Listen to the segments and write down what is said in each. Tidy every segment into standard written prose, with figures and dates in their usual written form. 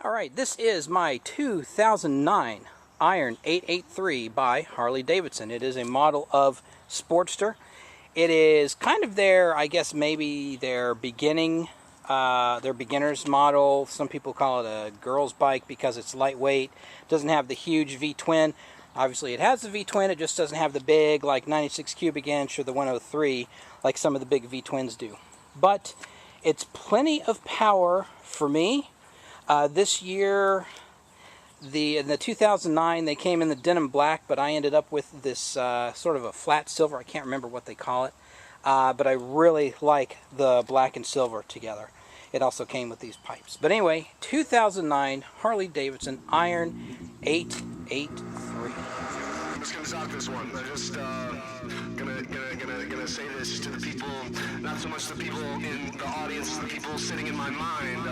Alright, this is my 2009 Iron 883 by Harley Davidson. It is a model of Sportster. It is kind of their, I guess maybe their beginner's model. Some people call it a girl's bike because it's lightweight. Doesn't have the huge V-twin. Obviously it has the V-twin, it just doesn't have the big like 96 cubic inch or the 103 like some of the big V-twins do. But it's plenty of power for me. This year, in the 2009, they came in the denim black, but I ended up with this sort of a flat silver. I can't remember what they call it, but I really like the black and silver together. It also came with these pipes. But anyway, 2009 Harley Davidson Iron 883. I'm just gonna talk this one. I'm just gonna say this to the people, not so much the people in the audience, the people sitting in my mind.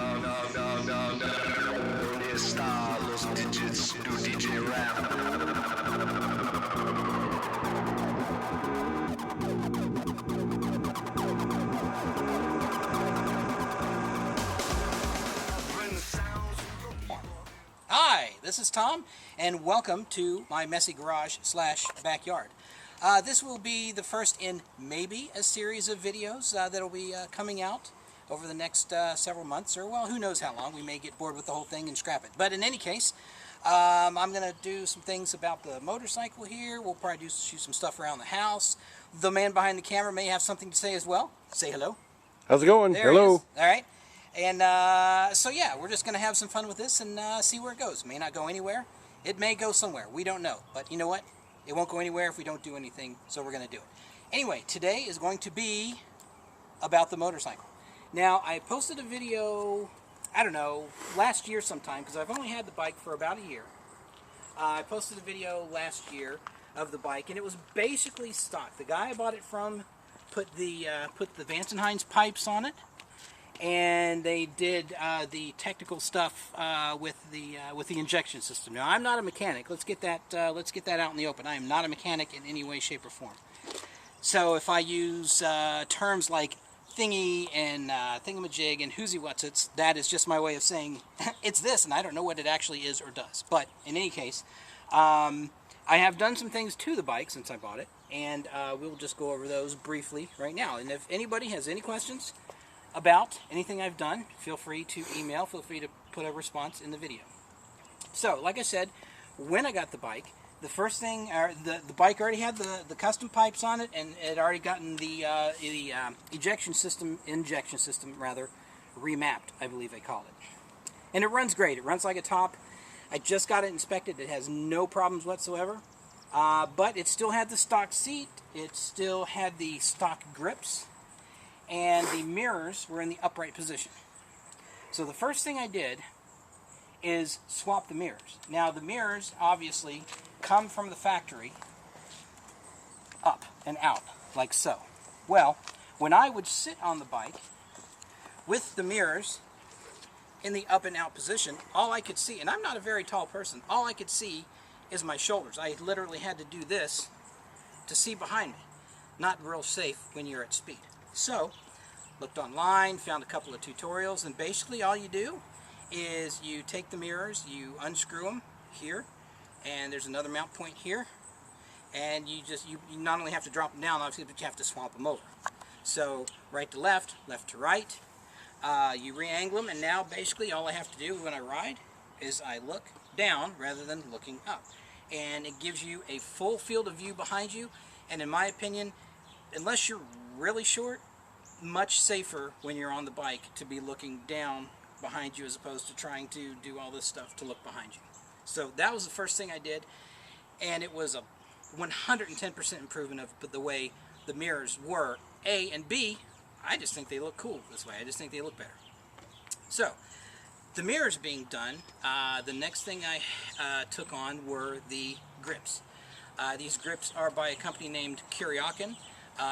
¿Dónde está los digits do DJ rap? Hi, this is Tom, and welcome to my messy garage / backyard. This will be the first in maybe a series of videos that'll be coming out over the next several months, or well, who knows how long. We may get bored with the whole thing and scrap it. But in any case, I'm going to do some things about the motorcycle here. We'll probably shoot some stuff around the house. The man behind the camera may have something to say as well. Say hello. How's it going? There Hello. All right. And so yeah, we're just going to have some fun with this and see where it goes. It may not go anywhere. It may go somewhere. We don't know. But you know what? It won't go anywhere if we don't do anything, so we're going to do it. Anyway, today is going to be about the motorcycle. Now, I posted a video, I don't know, last year sometime, because I've only had the bike for about a year. I posted a video last year of the bike, and it was basically stock. The guy I bought it from put the Vance & Hines pipes on it, and they did the technical stuff with the injection system. Now, I'm not a mechanic. Let's get that out in the open. I am not a mechanic in any way, shape, or form. So if I use terms like thingy and thingamajig and whoozy whatsits, that is just my way of saying it's this, and I don't know what it actually is or does. But in any case, I have done some things to the bike since I bought it, and we'll just go over those briefly right now. And if anybody has any questions about anything I've done, feel free to email, feel free to put a response in the video. So, like I said, when I got the bike, the first thing, the bike already had the custom pipes on it, and it had already gotten the injection system remapped, I believe they call it. And it runs great. It runs like a top. I just got it inspected. It has no problems whatsoever. But it still had the stock seat. It still had the stock grips. And the mirrors were in the upright position. So the first thing I did is swap the mirrors. Now the mirrors obviously come from the factory up and out, like so. Well, when I would sit on the bike with the mirrors in the up and out position, all I could see, and I'm not a very tall person, all I could see is my shoulders. I literally had to do this to see behind me. Not real safe when you're at speed. So, looked online, found a couple of tutorials, and basically all you do is you take the mirrors, you unscrew them here, and there's another mount point here, and you not only have to drop them down, obviously, but you have to swap them over. So right to left, left to right, you re-angle them, and now basically all I have to do when I ride is I look down rather than looking up. And it gives you a full field of view behind you, and in my opinion, unless you're really short, much safer when you're on the bike to be looking down behind you as opposed to trying to do all this stuff to look behind you. So that was the first thing I did, and it was a 110% improvement of the way the mirrors were, A, and B, I just think they look cool this way. I just think they look better. So, the mirrors being done, the next thing I took on were the grips. These grips are by a company named Kuryakin.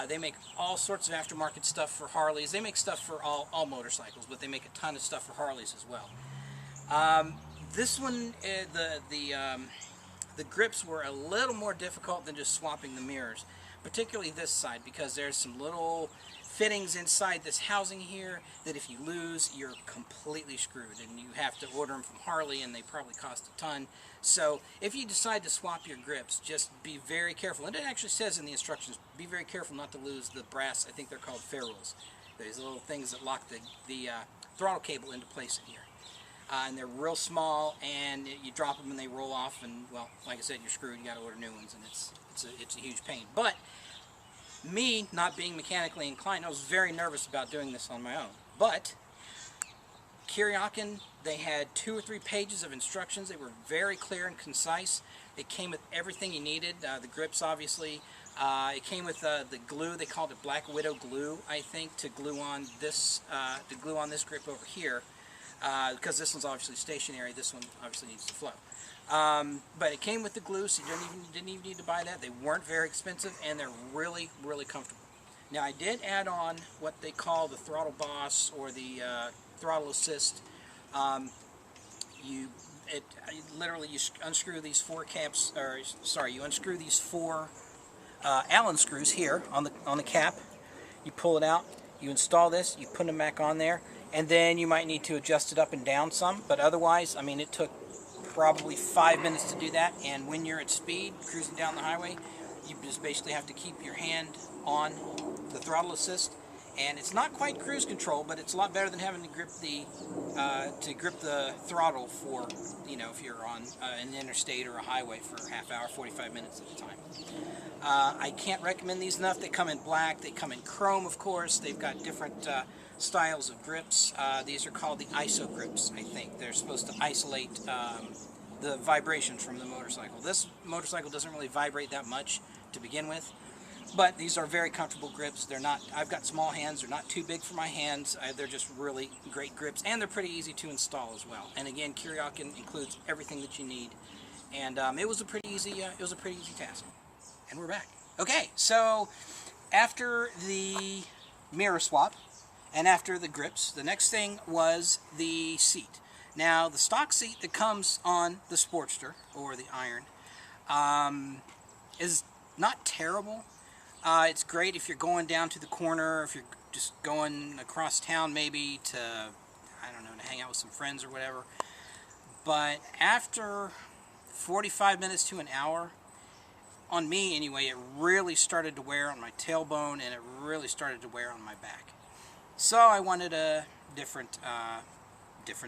They make all sorts of aftermarket stuff for Harleys. They make stuff for all motorcycles, but they make a ton of stuff for Harleys as well. This one, the grips were a little more difficult than just swapping the mirrors, particularly this side, because there's some little fittings inside this housing here that if you lose, you're completely screwed, and you have to order them from Harley, and they probably cost a ton. So if you decide to swap your grips, just be very careful. And it actually says in the instructions, be very careful not to lose the brass, I think they're called ferrules. These little things that lock the throttle cable into place in here. And they're real small, and you drop them and they roll off, and well, like I said, you're screwed. You got to order new ones, and it's a huge pain. But me not being mechanically inclined, I was very nervous about doing this on my own. But Kuryakin, they had 2 or 3 pages of instructions. They were very clear and concise. It came with everything you needed. The grips, obviously. It came with the glue. They called it Black Widow glue, I think, to glue on this grip over here. Because this one's obviously stationary. This one obviously needs to flow. But it came with the glue, so you didn't even need to buy that. They weren't very expensive, and they're really, really comfortable. Now, I did add on what they call the throttle boss, or the throttle assist. Literally you unscrew these 4 caps, or sorry, you unscrew these 4 Allen screws here on the cap. You pull it out, you install this, you put them back on there, and then you might need to adjust it up and down some. But otherwise, I mean, it took probably 5 minutes to do that. And when you're at speed, cruising down the highway, you just basically have to keep your hand on the throttle assist. And it's not quite cruise control, but it's a lot better than having to grip the throttle for, you know, if you're on an interstate or a highway for a half hour, 45 minutes at a time. I can't recommend these enough. They come in black. They come in chrome, of course. They've got different styles of grips. These are called the ISO grips, I think. They're supposed to isolate the vibrations from the motorcycle. This motorcycle doesn't really vibrate that much to begin with. But these are very comfortable grips. They're not, I've got small hands. They're not too big for my hands. They're just really great grips, and they're pretty easy to install as well. And again, Kuryakin includes everything that you need. And it was a pretty easy task. And we're back. Okay, so after the mirror swap and after the grips, the next thing was the seat. Now, the stock seat that comes on the Sportster, or the Iron, is not terrible. It's great if you're going down to the corner, if you're just going across town maybe to, I don't know, to hang out with some friends or whatever. But after 45 minutes to an hour, on me anyway, it really started to wear on my tailbone, and it really started to wear on my back. So I wanted a different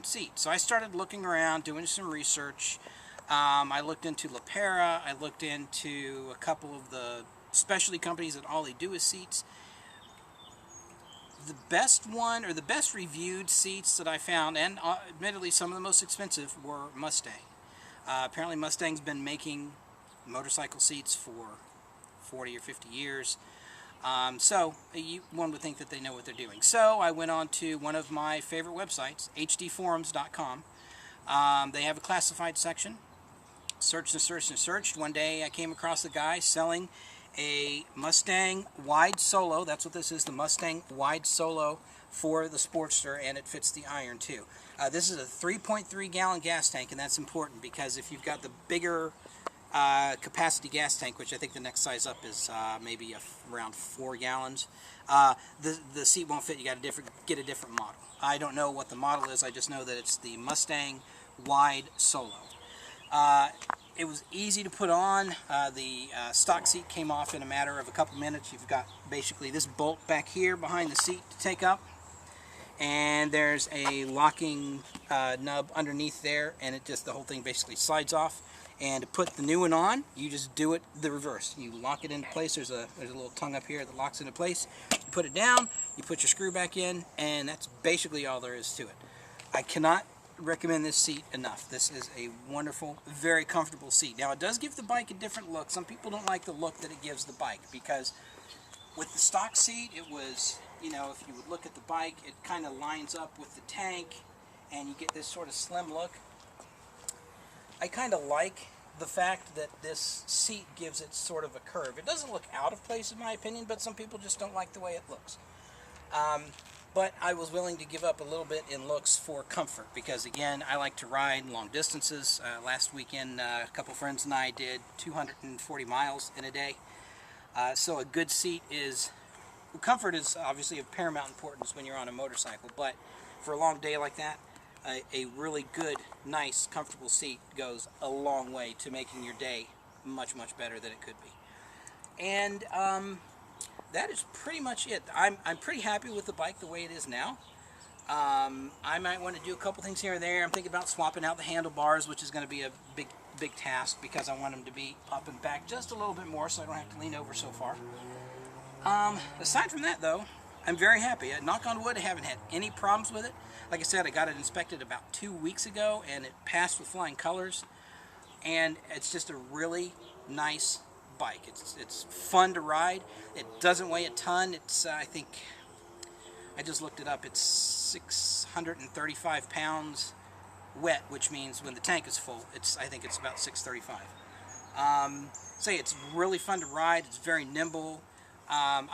seat. So I started looking around, doing some research. I looked into LaPera. I looked into a couple of the specialty companies that all they do is seats. The best one, or the best reviewed seats that I found, and admittedly some of the most expensive, were Mustang. Apparently Mustang's been making motorcycle seats for 40 or 50 years. So one would think that they know what they're doing. So I went on to one of my favorite websites, hdforums.com. They have a classified section. Searched and searched and searched. One day I came across a guy selling a Mustang Wide Solo. That's what this is, the Mustang Wide Solo for the Sportster, and it fits the Iron too. This is a 3.3 gallon gas tank, and that's important because if you've got the bigger capacity gas tank, which I think the next size up is maybe around 4 gallons, the seat won't fit. You got to get a different model. I don't know what the model is. I just know that it's the Mustang Wide Solo. It was easy to put on. The stock seat came off in a matter of a couple minutes. You've got basically this bolt back here behind the seat to take up, and there's a locking nub underneath there, and the whole thing basically slides off. And to put the new one on, you just do it the reverse. You lock it into place. There's a little tongue up here that locks into place. You put it down, you put your screw back in, and that's basically all there is to it. I cannot recommend this seat enough. This is a wonderful, very comfortable seat. Now, it does give the bike a different look. Some people don't like the look that it gives the bike, because with the stock seat, it was, you know, if you would look at the bike, it kind of lines up with the tank, and you get this sort of slim look. I kind of like the fact that this seat gives it sort of a curve. It doesn't look out of place in my opinion, but some people just don't like the way it looks. But I was willing to give up a little bit in looks for comfort, because again, I like to ride long distances. Last weekend, a couple friends and I did 240 miles in a day. So a good seat is comfort is obviously of paramount importance when you're on a motorcycle, but for a long day like that, a really good, nice, comfortable seat goes a long way to making your day much, much better than it could be. And that is pretty much it. I'm pretty happy with the bike the way it is now. I might want to do a couple things here and there. I'm thinking about swapping out the handlebars, which is going to be a big task because I want them to be up and back just a little bit more so I don't have to lean over so far. Aside from that, though, I'm very happy. Knock on wood, I haven't had any problems with it. Like I said, I got it inspected about 2 weeks ago, and it passed with flying colors. And it's just a really nice bike. It's fun to ride. It doesn't weigh a ton. It's I think I just looked it up. It's 635 pounds wet, which means when the tank is full, I think it's about 635. Say it's really fun to ride. It's very nimble. I'm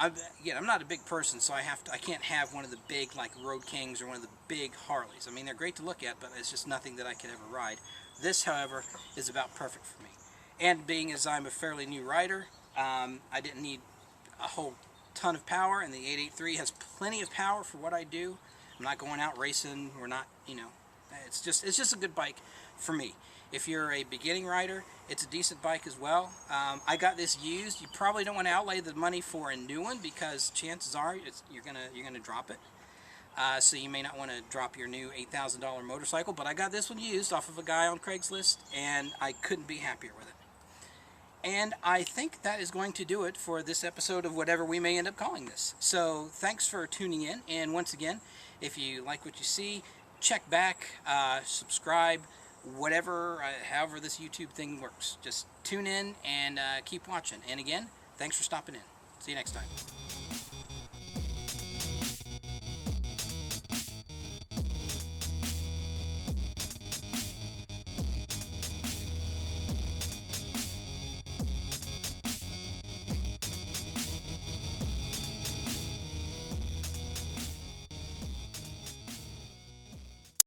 not a big person, so I can't have one of the big like Road Kings or one of the big Harleys. I mean, they're great to look at, but it's just nothing that I could ever ride. This, however, is about perfect for me. And being as I'm a fairly new rider, I didn't need a whole ton of power, and the 883 has plenty of power for what I do. I'm not going out racing. We're not, it's just a good bike for me. If you're a beginning rider, it's a decent bike as well. I got this used. You probably don't want to outlay the money for a new one because chances are you're gonna drop it. So you may not want to drop your new $8,000 motorcycle. But I got this one used off of a guy on Craigslist, and I couldn't be happier with it. And I think that is going to do it for this episode of whatever we may end up calling this. So thanks for tuning in. And once again, if you like what you see, check back, subscribe, whatever, however this YouTube thing works. Just tune in and keep watching. And again, thanks for stopping in. See you next time.